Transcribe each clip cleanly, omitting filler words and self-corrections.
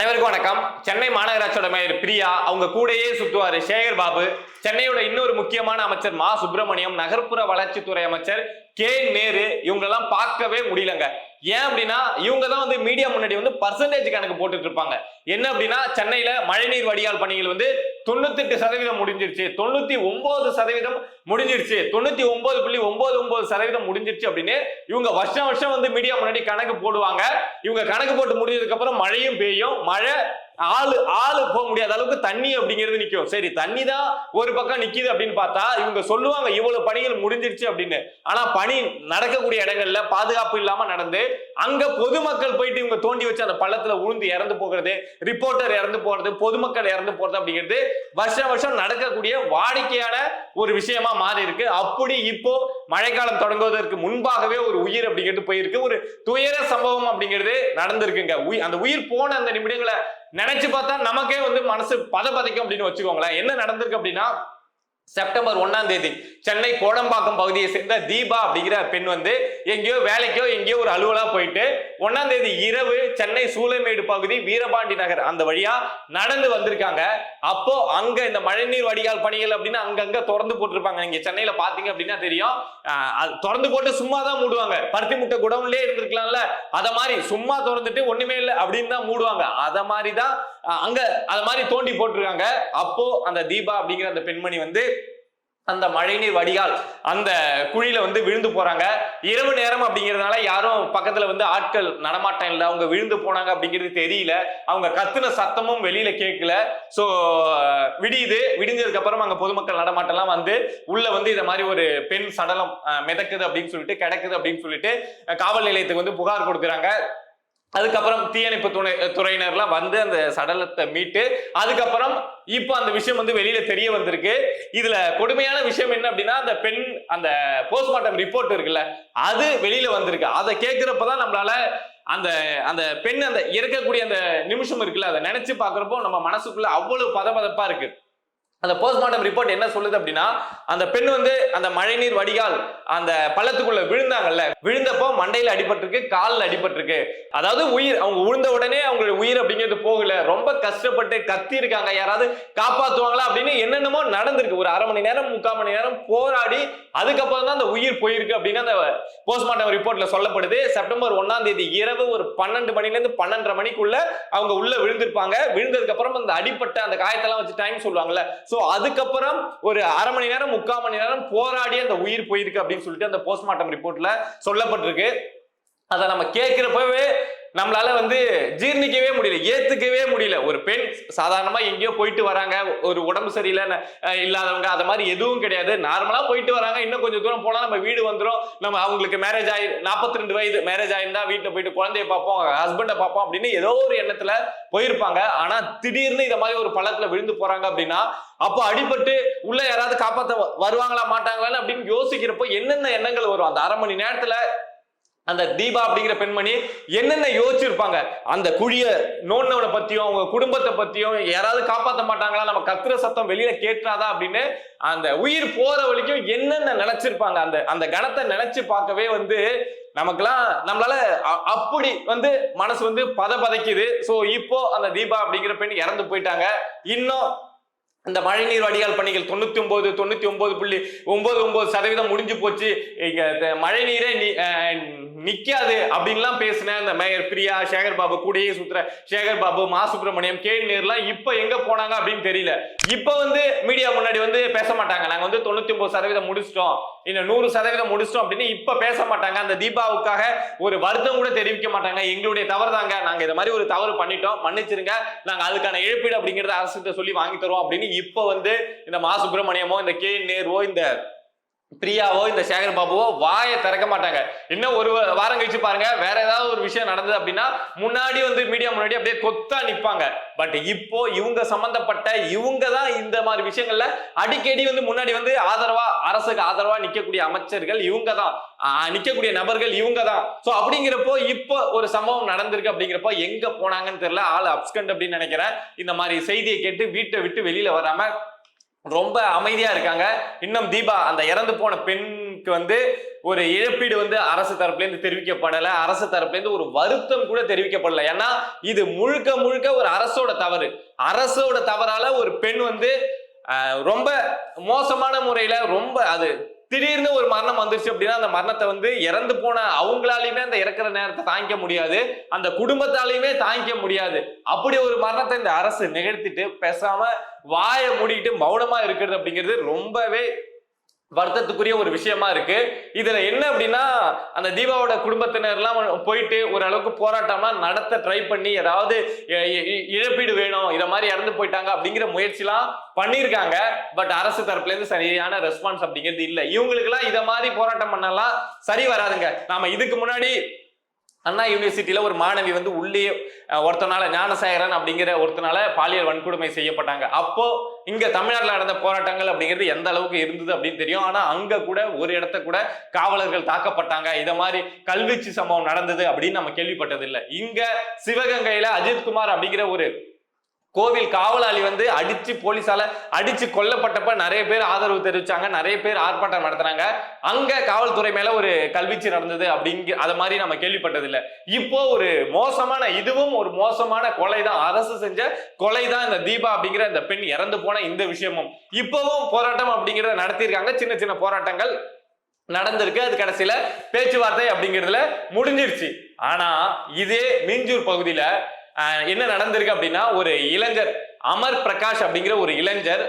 அனைவருக்கும் வணக்கம். சென்னை மாநகராட்சியோட மேயர் பிரியா, அவங்க கூடயே சுத்துவாரு சேகர் பாபு, சென்னையோட இன்னொரு முக்கியமான அமைச்சர் மா சுப்பிரமணியம், நகர்ப்புற வளர்ச்சித்துறை அமைச்சர் கே நேரு, இவங்களெல்லாம் பார்க்கவே முடியலங்க. ஏன் அப்படின்னா இவங்க தான் வந்து மீடியா முன்னாடி வந்து பர்சன்டேஜ் கணக்கு போட்டுட்டு இருப்பாங்க. என்ன அப்படின்னா சென்னையில மழைநீர் வடிகால் பணிகள் வந்து 98% முடிஞ்சிருச்சு, 99% முடிஞ்சிருச்சு, 99.99% முடிஞ்சிருச்சு அப்படின்னு இவங்க வருஷம் வருஷம் வந்து மீடியா முன்னாடி கணக்கு போடுவாங்க. இவங்க கணக்கு போட்டு முடிஞ்சதுக்கு அப்புறம் மழையும் பெய்யும், மழை ஆளு போக முடியாத அளவுக்கு தண்ணி அப்படிங்கிறது நிக்கும். சரி, தண்ணி தான் ஒரு பக்கம் நிக்குது அப்படின்னு பார்த்தா இவங்க சொல்லுவாங்க இவ்வளவு பணிகள் முடிஞ்சிருச்சு அப்படின்னு. ஆனா பணி நடக்கக்கூடிய இடங்கள்ல பாதுகாப்பு இல்லாம நடந்து அங்க பொதுமக்கள் போயிட்டு இவங்க தோண்டி வச்சு அந்த பள்ளத்துல உழுந்து இறந்து போகிறது, ரிப்போர்ட்டர் இறந்து போறது, பொதுமக்கள் இறந்து போறது அப்படிங்கிறது வருஷம் வருஷம் நடக்கக்கூடிய வாடிக்கையான ஒரு விஷயமா மாறி இருக்கு. அப்படி இப்போ மழைக்காலம் தொடங்குவதற்கு முன்பாகவே ஒரு உயிர் அப்படிங்கிறது போயிருக்கு. ஒரு துயர சம்பவம் அப்படிங்கிறது நடந்திருக்குங்க. அந்த உயிர் போன அந்த நிமிடங்களை நினைச்சு பார்த்தா நமக்கே வந்து மனசு பதைக்கும் அப்படின்னு வச்சுக்கோங்களேன். என்ன நடந்திருக்கு அப்படின்னா, செப்டம்பர் 1 சென்னை கோடம்பாக்கம் பகுதியை சேர்ந்த தீபா அப்படிங்கிற பெண் வந்து எங்கேயோ வேலைக்கோ எங்கேயோ ஒரு அலுவலா போயிட்டு 1 இரவு சென்னை சூளைமேடு பகுதி வீரபாண்டி நகர் அந்த வழியா நடந்து வந்திருக்காங்க. அப்போ அங்க இந்த மழைநீர் வடிகால் பணிகள் அப்படின்னு அங்கங்க திறந்து போட்டிருப்பாங்க. நீங்க சென்னையில பாத்தீங்க அப்படின்னா தெரியும், திறந்து போட்டு சும்மா தான் மூடுவாங்க. பருத்தி முட்டை குடவுன்லயே இருந்திருக்கலாம்ல, அத மாதிரி சும்மா திறந்துட்டு ஒண்ணுமே இல்லை அப்படின்னு தான் மூடுவாங்க. அத மாதிரிதான் அங்க அத மாதிரி தோண்டி போட்டிருக்காங்க. அப்போ அந்த தீபா அப்படிங்கிற அந்த பெண்மணி வந்து அந்த மழைநீர் வடிகால் அந்த குழியில வந்து விழுந்து போறாங்க. இரவு நேரம் அப்படிங்கிறதுனால யாரும் பக்கத்துல வந்து ஆட்கள் நடமாட்டம் இல்லை, அவங்க விழுந்து போனாங்க அப்படிங்கிறது தெரியல. அவங்க கத்துன சத்தமும் வெளியில கேட்கல. சோ விடிஞ்சதுக்கு அப்புறம் அங்க பொதுமக்கள் நடமாட்டம்லாம் வந்து உள்ள வந்து இந்த மாதிரி ஒரு பெண் சடலம் மிதக்குது அப்படின்னு சொல்லிட்டு கிடக்குது அப்படின்னு சொல்லிட்டு காவல் நிலையத்துக்கு வந்து புகார் கொடுக்குறாங்க. அதுக்கப்புறம் தீயணைப்பு துறையினர்லாம் வந்து அந்த சடலத்தை மீட்டு அதுக்கப்புறம் இப்ப அந்த விஷயம் வந்து வெளியில தெரிய வந்திருக்கு. இதுல கொடுமையான விஷயம் என்ன அப்படின்னா, அந்த பெண் அந்த போஸ்ட்மார்ட்டம் ரிப்போர்ட் இருக்குல்ல, அது வெளியில வந்திருக்கு. அதை கேட்கிறப்பதான் நம்மளால அந்த அந்த பெண் அந்த இறக்கக்கூடிய அந்த நிமிஷம் இருக்குல்ல, அதை நினைச்சு பாக்குறப்போ நம்ம மனசுக்குள்ள அவ்வளவு பதப்பதப்பா இருக்கு. அந்த போஸ்ட்மார்ட்டம் ரிப்போர்ட் என்ன சொல்லுது அப்படின்னா, அந்த பெண் வந்து அந்த மழைநீர் வடிகால் அந்த பள்ளத்துக்குள்ள விழுந்தாங்கல்ல, விழுந்தப்போ மண்டையில அடிபட்டிருக்கு, காலில் அடிபட்டிருக்கு. அதாவது உயிர் அவங்க விழுந்த உடனே அவங்களுடைய உயிர் அப்படிங்கிறது போகல, ரொம்ப கஷ்டப்பட்டு கத்தி இருக்காங்க, யாராவது காப்பாத்துவாங்களா அப்படின்னு என்னென்னமோ நடந்திருக்கு. ஒரு 1/2 மணி நேரம் 3/4 மணி நேரம் போராடி அதுக்கப்புறம் தான் அந்த உயிர் போயிருக்கு அப்படின்னு அந்த போஸ்ட்மார்ட்டம் ரிப்போர்ட்ல சொல்லப்படுது. செப்டம்பர் 1 இரவு ஒரு 12 மணில இருந்து 12:30 மணிக்குள்ள அவங்க உள்ள விழுந்திருப்பாங்க. விழுந்ததுக்கு அப்புறம் அந்த அடிப்பட்ட அந்த காயத்தெல்லாம் வச்சு டைம் சொல்லுவாங்கல்ல, சோ அதுக்கப்புறம் ஒரு 1/2 மணி நேரம் 3/4 மணி நேரம் போராடி அந்த உயிர் போயிருக்கு அப்படின்னு சொல்லிட்டு அந்த போஸ்ட்மார்ட்டம் ரிப்போர்ட்ல சொல்லப்பட்டிருக்கு. அதை நம்ம கேட்கிறப்பவே நம்மளால வந்து ஜீர்ணிக்கவே முடியல, ஏத்துக்கவே முடியல. ஒரு பெண் சாதாரணமா எங்கேயோ போயிட்டு வராங்க, ஒரு உடம்பு சரியில்லை இல்லாதவங்க அத மாதிரி எதுவும் கிடையாது, நார்மலா போயிட்டு வராங்க. இன்னும் கொஞ்சம் தூரம் போனா நம்ம வீடு வந்துடும், நம்ம அவங்களுக்கு மேரேஜ் ஆகி 42 வயது மேரேஜ் ஆயிருந்தா வீட்டுல போயிட்டு குழந்தைய பார்ப்போம், ஹஸ்பண்டை பார்ப்போம் அப்படின்னு ஏதோ ஒரு எண்ணத்துல போயிருப்பாங்க. ஆனா திடீர்னு இந்த மாதிரி ஒரு பள்ளத்துல விழுந்து போறாங்க அப்படின்னா, அப்போ அடிபட்டு உள்ள யாராவது காப்பாத்த வருவாங்களா மாட்டாங்களான்னு அப்படின்னு யோசிக்கிறப்போ என்னென்ன எண்ணங்கள் வரும்? அந்த 1/2 மணி நேரத்துல அந்த தீபா அப்படிங்கிற பெண்மணி என்னென்ன யோசிச்சிருப்பாங்க? அந்த குழிய நோண்டவனை பத்தியும் அவங்க குடும்பத்தை பத்தியும், யாராவது காப்பாற்ற மாட்டாங்களா, நம்ம கத்துற சத்தம் வெளியில கேட்டாதா அப்படின்னு அந்த உயிர் போற வரைக்கும் என்னென்ன நினைச்சிருப்பாங்க? அந்த அந்த கணத்தை நினைச்சு பார்க்கவே வந்து நமக்கெல்லாம் நம்மளால அப்படி வந்து மனசு வந்து பதைக்குது. சோ இப்போ அந்த தீபா அப்படிங்கிற பெண் இறந்து போயிட்டாங்க. இன்னும் இந்த மழைநீர் வடிகால் பணிகள் 99.99% முடிஞ்சு போச்சு, மழை நீரே நிக்காது அப்படின்லாம் பேசின இந்த மேயர் பிரியா, சேகர் பாபு, கூடயே சுத்துற சேகர் பாபு, மா சுப்பிரமணியம், கே நேர்லாம் இப்ப எங்க போனாங்க அப்படின்னு தெரியல. இப்ப வந்து மீடியா முன்னாடி வந்து பேச மாட்டாங்க, நாங்க வந்து 99% முடிச்சிட்டோம், இன்னும் 100% முடிச்சிட்டோம் அப்படின்னு இப்ப பேச மாட்டாங்க. அந்த தீபாவுக்காக ஒரு வருத்தம் கூட தெரிவிக்க மாட்டாங்க. எங்களுடைய தவறு தாங்க, நாங்க இந்த மாதிரி ஒரு தவறு பண்ணிட்டோம், மன்னிச்சிருங்க, நாங்க அதுக்கான இழப்பீடு அப்படிங்கறத அரசுகிட்ட சொல்லி வாங்கி தருவோம் அப்படின்னு இப்ப வந்து இந்த மா சுப்பிரமணியமோ, இந்த கே நேருவோ, இந்த பிரியாவோ, இந்த சேகர் பாபுவோ வாயை திறக்க மாட்டாங்க. இன்னும் ஒரு வாரம் கழிச்சு பாருங்க, வேற ஏதாவது ஒரு விஷயம் நடந்தது அப்படின்னா முன்னாடி வந்து மீடியா முன்னாடி அப்படியே கொத்தா நிப்பாங்க. பட் இப்போ இவங்க சம்பந்தப்பட்ட இவங்க தான் இந்த மாதிரி விஷயங்கள்ல அடிக்கடி வந்து முன்னாடி வந்து ஆதரவா, அரசுக்கு ஆதரவா நிக்கக்கூடிய அமைச்சர்கள் இவங்க தான், நிக்கக்கூடிய நபர்கள் இவங்க தான். சோ அப்படிங்கிறப்போ இப்போ ஒரு சம்பவம் நடந்திருக்கு அப்படிங்கிறப்போ எங்க போனாங்கன்னு தெரியல, ஆள் அப்ஸ்கண்ட் அப்படின்னு நினைக்கிறேன். இந்த மாதிரி செய்தியை கேட்டு வீட்டை விட்டு வெளியில வராம ரொம்ப அமைதியா இருக்காங்க. இன்னும் தீபா அந்த இறந்து போன பெண் பெண்ணுக்கு வந்து ஒரு இழப்பீடு வந்து அரசு தரப்புல இருந்து தெரிவிக்கப்படல, அரசு தரப்புல இருந்து ஒரு வருத்தம் கூட தெரிவிக்கப்படல. ஏன்னா இது முழுக்க முழுக்க ஒரு அரசோட தவறு. அரசோட தவறால ஒரு பெண் வந்து ரொம்ப மோசமான முறையில ரொம்ப அது திடீர்னு ஒரு மரணம் வந்துருச்சு அப்படின்னா அந்த மரணத்தை வந்து இறந்து போன அவங்களாலையுமே அந்த இறக்குற நேரத்தை தாங்கிக்க முடியாது, அந்த குடும்பத்தாலையுமே தாங்கிக்க முடியாது. அப்படி ஒரு மரணத்தை இந்த அரசு நிகழ்த்திட்டு பேசாம வாயை மூடிட்டு மௌனமா இருக்கிறது அப்படிங்கிறது ரொம்பவே வருத்தத்துக்குரிய ஒரு விஷயமா இருக்கு. இதுல என்ன அப்படின்னா அந்த தீபாவோட குடும்பத்தினர் எல்லாம் போயிட்டு ஓரளவுக்கு போராட்டம்லாம் நடத்த ட்ரை பண்ணி ஏதாவது இழப்பீடு வேணும், இத மாதிரி இறந்து போயிட்டாங்க அப்படிங்கிற முயற்சி எல்லாம் பண்ணிருக்காங்க. பட் அரசு தரப்புல இருந்து சரியான ரெஸ்பான்ஸ் அப்படிங்கிறது இல்ல. இவங்களுக்கு எல்லாம் இத மாதிரி போராட்டம் பண்ணலாம் சரி வராதுங்க. நாம இதுக்கு முன்னாடி அண்ணா யூனிவர்சிட்டியில ஒரு மாணவி வந்து உள்ளே ஒருத்தனால ஞானசேகரன் அப்படிங்கிற ஒருத்தனால பாலியல் வன்கொடுமை செய்யப்பட்டாங்க. அப்போ இங்க தமிழ்நாட்டில் நடந்த போராட்டங்கள் அப்படிங்கிறது எந்த அளவுக்கு இருந்தது அப்படின்னு தெரியும். ஆனா அங்க கூட ஒரு இடத்த கூட காவலர்கள் தாக்கப்பட்டாங்க, இத மாதிரி கல்வீச்சு சம்பவம் நடந்தது அப்படின்னு நம்ம கேள்விப்பட்டது இல்லை. இங்க சிவகங்கையில அஜித்குமார் அப்படிங்கிற ஒரு கோவில் காவலாளி வந்து அடிச்சு போலீஸால அடிச்சு கொல்லப்பட்டப்ப நிறைய பேர் ஆதரவு தெரிவிச்சாங்க, நிறைய பேர் ஆர்ப்பாட்டம் நடத்தினாங்க. அங்க காவல்துறை மேல ஒரு கல்வீச்சு நடந்தது அப்படிங்கிற அத மாதிரி நம்ம கேள்விப்பட்டது இல்லை. இப்போ ஒரு மோசமான இதுவும் ஒரு மோசமான கொலை தான், அரசு செஞ்ச கொலை தான் இந்த தீபா அப்படிங்கிற இந்த பெண் இறந்து போன இந்த விஷயமும். இப்பவும் போராட்டம் அப்படிங்கிறத நடத்தியிருக்காங்க, சின்ன சின்ன போராட்டங்கள் நடந்திருக்கு. அது கடைசியில பேச்சுவார்த்தை அப்படிங்கிறதுல முடிஞ்சிருச்சு. ஆனா இதே மீஞ்சூர் பகுதியில என்ன நடந்திருக்கு அப்படின்னா ஒரு இளைஞர் அமர் பிரகாஷ் அப்படிங்கிற ஒரு இளைஞர்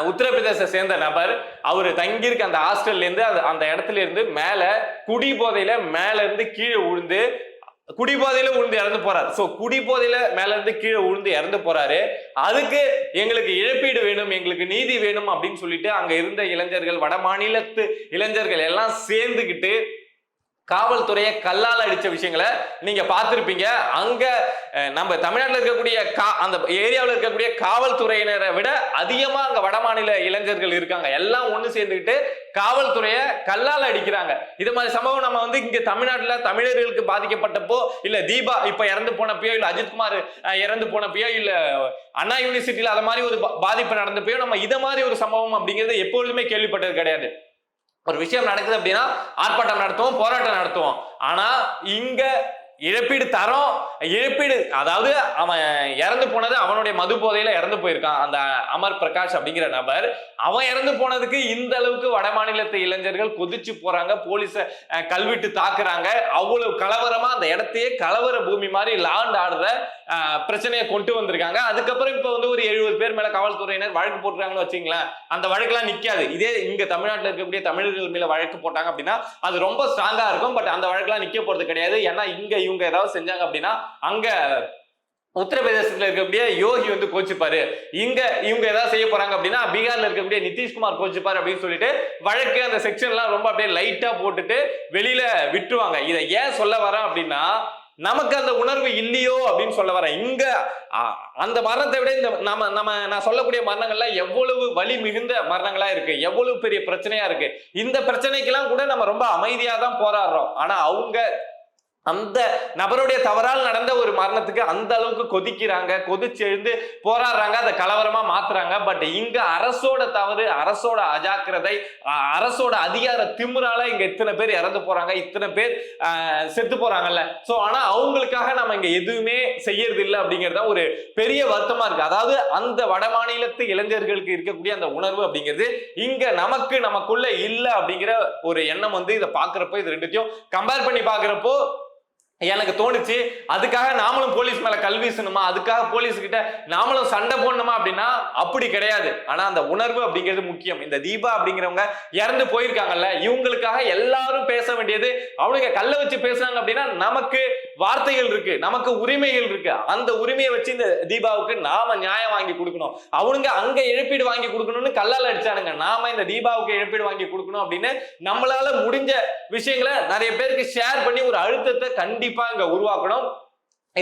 உத்தரப்பிரதேச சேர்ந்த நபர், அவரு தங்கியிருக்க அந்த ஹாஸ்டல்ல இருந்து அந்த இடத்துல இருந்து மேல குடி போதையில மேல இருந்து கீழே விழுந்து குடிபோதையில விழுந்து இறந்து போறாரு. சோ குடிபோதையில மேல இருந்து கீழே விழுந்து இறந்து போறாரு. அதுக்கு எங்களுக்கு இழப்பீடு வேணும், எங்களுக்கு நீதி வேணும் அப்படின்னு சொல்லிட்டு அங்க இருந்த இளைஞர்கள், வட மாநிலத்து இளைஞர்கள் எல்லாம் சேர்ந்துகிட்டு காவல்துறையை கல்லால் அடிச்ச விஷயங்களை நீங்க பார்த்திருப்பீங்க. அங்க நம்ம தமிழ்நாட்டில் இருக்கக்கூடிய அந்த ஏரியாவில் இருக்கக்கூடிய காவல்துறையினரை விட அதிகமா அங்க வட மாநில இளைஞர்கள் இருக்காங்க. எல்லாம் ஒண்ணு சேர்ந்துக்கிட்டு காவல்துறையை கல்லால் அடிக்கிறாங்க. இது மாதிரி சம்பவம் நம்ம வந்து இங்க தமிழ்நாட்டுல தமிழர்களுக்கு பாதிக்கப்பட்டப்போ, இல்ல தீபா இப்ப இறந்து போனப்பயோ, இல்ல அஜித்குமார் இறந்து போனப்பயோ, இல்ல அண்ணா யூனிவர்சிட்டியில அத மாதிரி ஒரு பாதிப்பு நடந்தப்பயோ நம்ம இத மாதிரி ஒரு சம்பவம் அப்படிங்கிறது எப்பொழுதுமே கேள்விப்பட்டது கிடையாது. ஒரு விஷயம் நடக்குது அப்படின்னா ஆர்ப்பாட்டம் நடத்துவோம், போராட்டம் நடத்துவோம். ஆனா இங்க இழப்பீடு தரோம், இழப்பீடு அதாவது அவன் இறந்து போனது அவனுடைய மது போதையில இறந்து போயிருக்கான் அந்த அமர் பிரகாஷ் அப்படிங்கிற நபர். அவன் இறந்து போனதுக்கு இந்த அளவுக்கு வட மாநிலத்து இளைஞர்கள் கொதிச்சு போறாங்க, போலீஸ கல்விட்டு தாக்குறாங்க. அவ்வளவு கலவரமா அந்த இடத்தையே கலவர பூமி மாதிரி லாண்ட் ஆடுற பிரச்சனையை கொண்டு வந்திருக்காங்க. அதுக்கப்புறம் இப்ப வந்து ஒரு 70 பேர் மேல காவல்துறையினர் வழக்கு போட்டுறாங்கன்னு வச்சுங்களேன். அந்த வழக்கெல்லாம் நிக்காது. இதே இங்க தமிழ்நாட்டில் இருக்கக்கூடிய தமிழர்கள் மேல வழக்கு போட்டாங்க அப்படின்னா அது ரொம்ப ஸ்ட்ராங்கா இருக்கும். பட் அந்த வழக்கெல்லாம் நிக்க போறது கிடையாது. ஏன்னா இங்க இவங்க ஏதாவது செஞ்சாங்க அப்படின்னா அங்க உத்தரப்பிரதேசத்துல இருக்கக்கூடிய யோகி வந்து கோச்சுப்பாரு, இங்க இவங்க ஏதாவது செய்ய போறாங்க அப்படின்னா பீகார்ல இருக்கக்கூடிய நிதிஷ்குமார் கோச்சுப்பாரு அப்படின்னு சொல்லிட்டு வழக்கு அந்த செக்ஷன் எல்லாம் ரொம்ப அப்படியே லைட்டா போட்டுட்டு வெளியில விட்டுருவாங்க. இதை ஏன் சொல்ல வரேன் அப்படின்னா நமக்கு அந்த உணர்வு இல்லையோ அப்படின்னு சொல்ல வரேன். இங்க அந்த மரணத்தை விட இந்த நான் சொல்லக்கூடிய மரணங்கள்லாம் எவ்வளவு வலி மிகுந்த மரணங்களா இருக்கு, எவ்வளவு பெரிய பிரச்சனையா இருக்கு. இந்த பிரச்சனைக்கெல்லாம் கூட நம்ம ரொம்ப அமைதியா தான் போராடுறோம். ஆனா அவங்க அந்த நபருடைய தவறால் நடந்த ஒரு மரணத்துக்கு அந்த அளவுக்கு கொதிக்கிறாங்க, கொதிச்சு எழுந்து போராடுறாங்க, அதை கலவரமா மாத்துறாங்க. பட் இங்க அரசோட தவறு, அரசோட அஜாக்கிரதை, அரசோட அதிகார திமிரால இங்க இத்தனை பேர் இறந்து போறாங்க, இத்தனை பேர் செத்து போறாங்கல்ல. சோ ஆனா அவங்களுக்காக நம்ம இங்க எதுவுமே செய்யறது இல்லை அப்படிங்கிறது ஒரு பெரிய வருத்தமா இருக்கு. அதாவது அந்த வட மாநிலத்து இளைஞர்களுக்கு இருக்கக்கூடிய அந்த உணர்வு அப்படிங்கிறது இங்க நமக்குள்ள இல்ல அப்படிங்கிற ஒரு எண்ணம் வந்து இதை பாக்குறப்போ, இது ரெண்டுத்தையும் கம்பேர் பண்ணி பாக்குறப்போ எனக்கு தோணுச்சு, அதுக்காக நாமளும் போலீஸ் மேல கல் வீசணுமா, அதுக்காக போலீஸ் கிட்ட நாமளும் சண்டை போடணுமா அப்படின்னா அப்படி கிடையாது. ஆனா அந்த உணர்வு அப்படிங்கிறது முக்கியம். இந்த தீபா அப்படிங்கிறவங்க இறந்து போயிருக்காங்கல்ல, இவங்களுக்காக எல்லாரும் பேச வேண்டியது, அவனுங்க கல்ல வச்சு பேசுறாங்க அப்படின்னா நமக்கு வார்த்தைகள் இருக்கு, நமக்கு உரிமைகள் இருக்கு. அந்த உரிமையை வச்சு இந்த தீபாவுக்கு நாம நியாயம் வாங்கி கொடுக்கணும். அவனுங்க அங்க இழப்பீடு வாங்கி கொடுக்கணும்னு கல்லால் அடிச்சானுங்க, நாம இந்த தீபாவுக்கு இழப்பீடு வாங்கி கொடுக்கணும் அப்படின்னு நம்மளால முடிஞ்ச விஷயங்களை நிறைய பேருக்கு ஷேர் பண்ணி ஒரு அழுத்தத்தை கண்டிப்பா இங்க உருவாக்கணும்.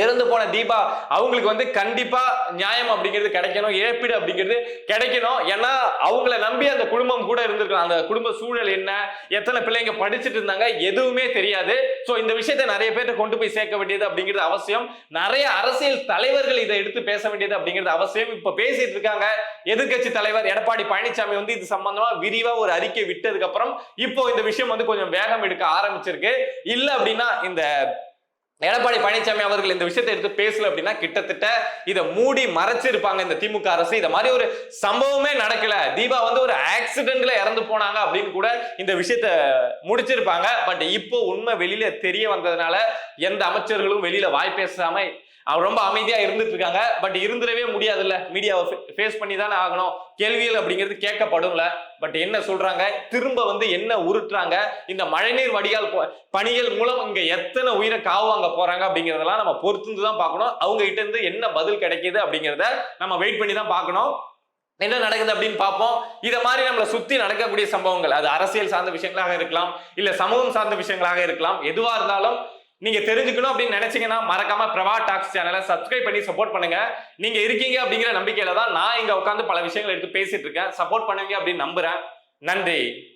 இறந்து போன தீபா அவங்களுக்கு வந்து கண்டிப்பா நியாயம் அப்படிங்கிறது கிடைக்கணும், இழப்பீடு அப்படிங்கிறது கிடைக்கணும். ஏன்னா அவங்கள நம்பி அந்த குடும்பம் கூட இருந்திருக்கலாம். அந்த குடும்ப சூழல் என்ன, எத்தனை பிள்ளைங்க படிச்சுட்டு இருந்தாங்க, எதுவுமே தெரியாது. சோ இந்த விஷயத்தை நிறைய பேர்ட்ட கொண்டு போய் சேர்க்க வேண்டியது அப்படிங்கிறது அவசியம். நிறைய அரசியல் தலைவர்கள் இதை எடுத்து பேச வேண்டியது அப்படிங்கிறது அவசியம். இப்ப பேசிட்டு இருக்காங்க எதிர்கட்சி தலைவர் எடப்பாடி பழனிசாமி வந்து இது சம்பந்தமா விரிவா ஒரு அறிக்கை விட்டதுக்கு அப்புறம் இப்போ இந்த விஷயம் வந்து கொஞ்சம் வேகம் எடுக்க ஆரம்பிச்சிருக்கு. இல்ல அப்படின்னா இந்த எடப்பாடி பழனிசாமி அவர்கள் இந்த விஷயத்தை எடுத்து பேசல அப்படின்னா கிட்டத்தட்ட இதை மூடி மறைச்சிருப்பாங்க இந்த திமுக அரசு. இந்த மாதிரி ஒரு சம்பவமே நடக்கல, தீபா வந்து ஒரு ஆக்சிடென்ட்ல இறந்து போனாங்க அப்படின்னு கூட இந்த விஷயத்த முடிச்சிருப்பாங்க. பட் இப்போ உண்மை வெளியில தெரிய வந்ததுனால எந்த அமைச்சர்களும் வெளியில வாய் பேசாம அவர் ரொம்ப அமைதியா இருந்துட்டு இருக்காங்க. பட் இருந்துடவே முடியாதுல்ல, மீடியாவை ஃபேஸ் பண்ணி தானே ஆகணும். கேள்விகள் அப்படிங்கிறது கேட்கப்படும்ல. பட் என்ன சொல்றாங்க, திரும்ப வந்து என்ன உருட்டுறாங்க, இந்த மழைநீர் வடிகால் பணிகள் மூலம் இங்க எத்தனை உயிரை காவாங்க போறாங்க அப்படிங்கறதெல்லாம் நம்ம பொறுத்து தான் பார்க்கணும். அவங்க கிட்ட இருந்து என்ன பதில் கிடைக்குது அப்படிங்கிறத நம்ம வெயிட் பண்ணி தான் பார்க்கணும். என்ன நடக்குது அப்படின்னு பார்ப்போம். இத மாதிரி நம்மளை சுத்தி நடக்கக்கூடிய சம்பவங்கள், அது அரசியல் சார்ந்த விஷயங்களாக இருக்கலாம், இல்ல சமூகம் சார்ந்த விஷயங்களாக இருக்கலாம், எதுவா இருந்தாலும் நீங்க தெரிஞ்சுக்கணும் அப்படின்னு நினைச்சீங்கன்னா மறக்காம பிரபா டாக்ஸ் சேனலை சப்ஸ்கிரைப் பண்ணி சப்போர்ட் பண்ணுங்க. நீங்க இருக்கீங்க அப்படிங்கிற நம்பிக்கையில தான் நான் இங்க உட்காந்து பல விஷயங்களை எடுத்து பேசிட்டு இருக்கேன். சப்போர்ட் பண்ணுவீங்க அப்படின்னு நம்புறேன். நன்றி.